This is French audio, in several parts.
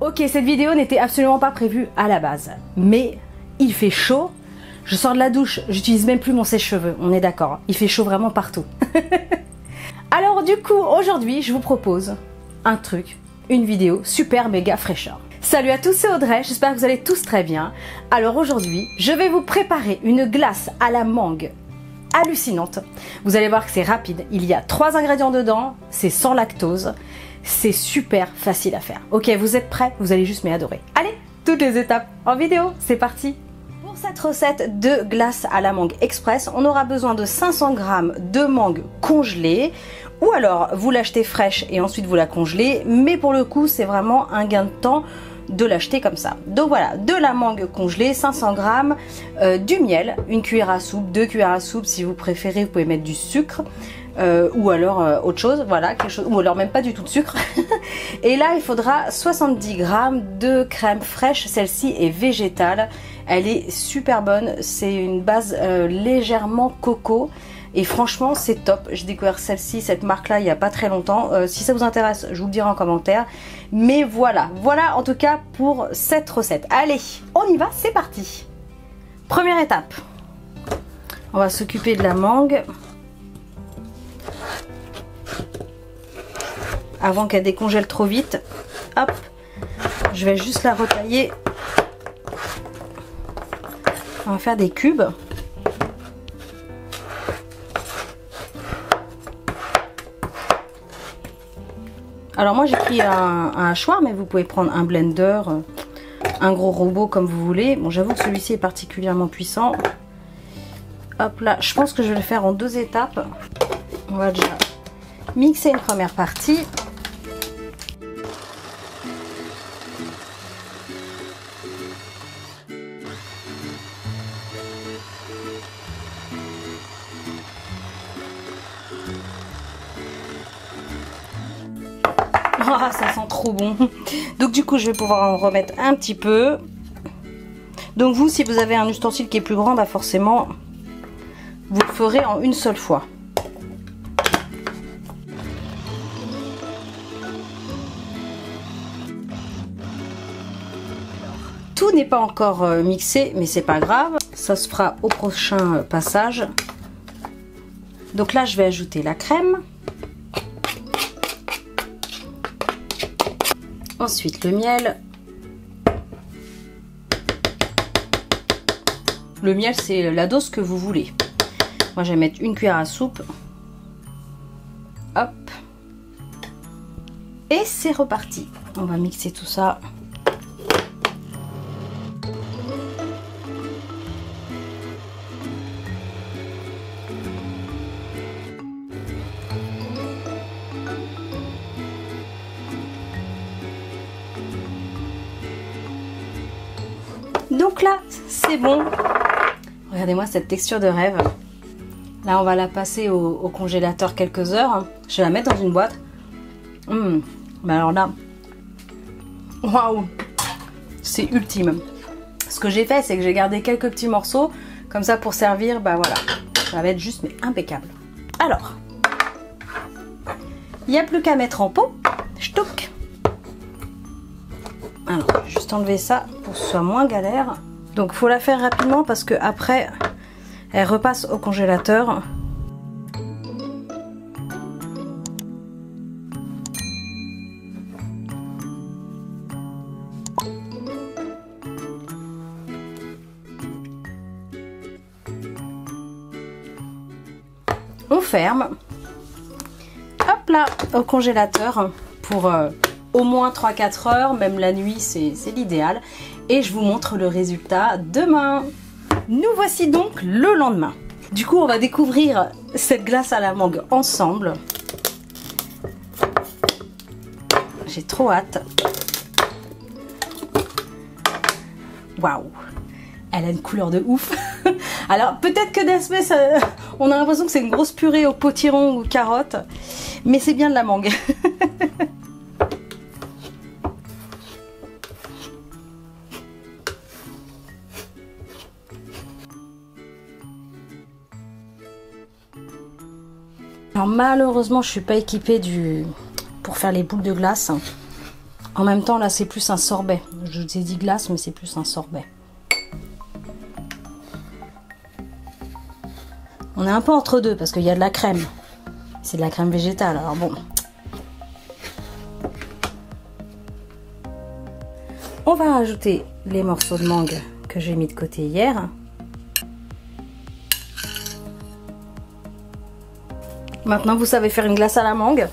Ok, cette vidéo n'était absolument pas prévue à la base, mais il fait chaud, je sors de la douche, j'utilise même plus mon sèche-cheveux, on est d'accord, il fait chaud vraiment partout. Alors du coup, aujourd'hui, je vous propose un truc, une vidéo super méga fraîcheur. Salut à tous, c'est Audrey, j'espère que vous allez tous très bien. Alors aujourd'hui, je vais vous préparer une glace à la mangue hallucinante. Vous allez voir que c'est rapide, il y a 3 ingrédients dedans, c'est sans lactose. C'est super facile à faire. Ok, vous êtes prêts? Vous allez juste m'adorer. Allez, toutes les étapes en vidéo, c'est parti! Pour cette recette de glace à la mangue express, on aura besoin de 500 g de mangue congelée. Ou alors, vous l'achetez fraîche et ensuite vous la congelez. Mais pour le coup, c'est vraiment un gain de temps de l'acheter comme ça. Donc voilà, de la mangue congelée, 500 g, du miel, une cuillère à soupe, 2 cuillères à soupe si vous préférez, vous pouvez mettre du sucre. Ou alors autre chose, voilà, quelque chose, ou alors même pas du tout de sucre. Et là, il faudra 70 g de crème fraîche. Celle-ci est végétale, elle est super bonne. C'est une base légèrement coco. Et franchement, c'est top. J'ai découvert celle-ci, cette marque-là, il n'y a pas très longtemps. Si ça vous intéresse, je vous le dirai en commentaire. Mais voilà, voilà en tout cas pour cette recette. Allez, on y va, c'est parti. Première étape, on va s'occuper de la mangue. Avant qu'elle décongèle trop vite, hop, je vais juste la retailler. On va faire des cubes. Alors moi j'ai pris un hachoir, mais vous pouvez prendre un blender, un gros robot comme vous voulez. Bon, j'avoue que celui-ci est particulièrement puissant. Hop là, je pense que je vais le faire en 2 étapes. On va déjà mixer une première partie. Oh, ça sent trop bon. Donc du coup, je vais pouvoir en remettre un petit peu. Donc vous, si vous avez un ustensile qui est plus grand, bah forcément, vous le ferez en une seule fois. Tout n'est pas encore mixé, mais c'est pas grave. Ça se fera au prochain passage. Donc là, je vais ajouter la crème. Ensuite, le miel. Le miel, c'est la dose que vous voulez. Moi, je vais mettre une cuillère à soupe. Hop. Et c'est reparti. On va mixer tout ça. Donc là, c'est bon. Regardez-moi cette texture de rêve. Là, on va la passer au congélateur quelques heures. Je vais la mettre dans une boîte. Mais alors là, waouh, c'est ultime. Ce que j'ai fait, c'est que j'ai gardé quelques petits morceaux. Comme ça, pour servir, bah voilà. Ça va être juste mais impeccable. Alors, il n'y a plus qu'à mettre en pot. Ch'touk. Alors, je vais juste enlever ça pour que ce soit moins galère. Donc, il faut la faire rapidement parce que après, elle repasse au congélateur. On ferme. Hop là, au congélateur pour au moins 3-4 heures, même la nuit, c'est l'idéal. Et je vous montre le résultat demain. Nous voici donc le lendemain. Du coup, on va découvrir cette glace à la mangue ensemble. J'ai trop hâte. Waouh! Elle a une couleur de ouf. Alors, peut-être que d'aspect, on a l'impression que c'est une grosse purée au potiron ou carottes. Mais c'est bien de la mangue. Alors malheureusement je suis pas équipée pour faire les boules de glace. En même temps, là, c'est plus un sorbet. Je vous ai dit glace, mais c'est plus un sorbet. On est un peu entre deux parce qu'il y a de la crème. C'est de la crème végétale, alors bon. On va rajouter les morceaux de mangue que j'ai mis de côté hier. Maintenant, vous savez faire une glace à la mangue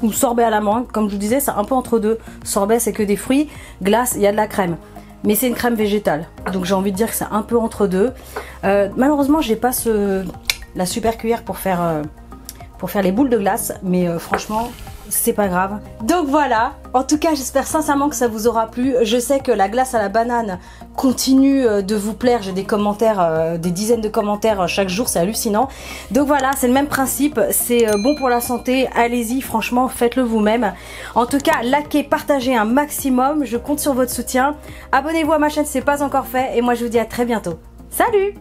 ou sorbet à la mangue. Comme je vous disais, c'est un peu entre deux. Sorbet, c'est que des fruits. Glace, il y a de la crème. Mais c'est une crème végétale. Donc j'ai envie de dire que c'est un peu entre deux. Malheureusement, j'ai pas la super cuillère pour faire les boules de glace. Mais franchement, c'est pas grave. Donc voilà. En tout cas, j'espère sincèrement que ça vous aura plu. Je sais que la glace à la banane continue de vous plaire. J'ai des commentaires, des dizaines de commentaires chaque jour. C'est hallucinant. Donc voilà, c'est le même principe. C'est bon pour la santé. Allez-y, franchement, faites-le vous-même. En tout cas, likez, partagez un maximum. Je compte sur votre soutien. Abonnez-vous à ma chaîne si ce n'est pas encore fait. Et moi, je vous dis à très bientôt. Salut!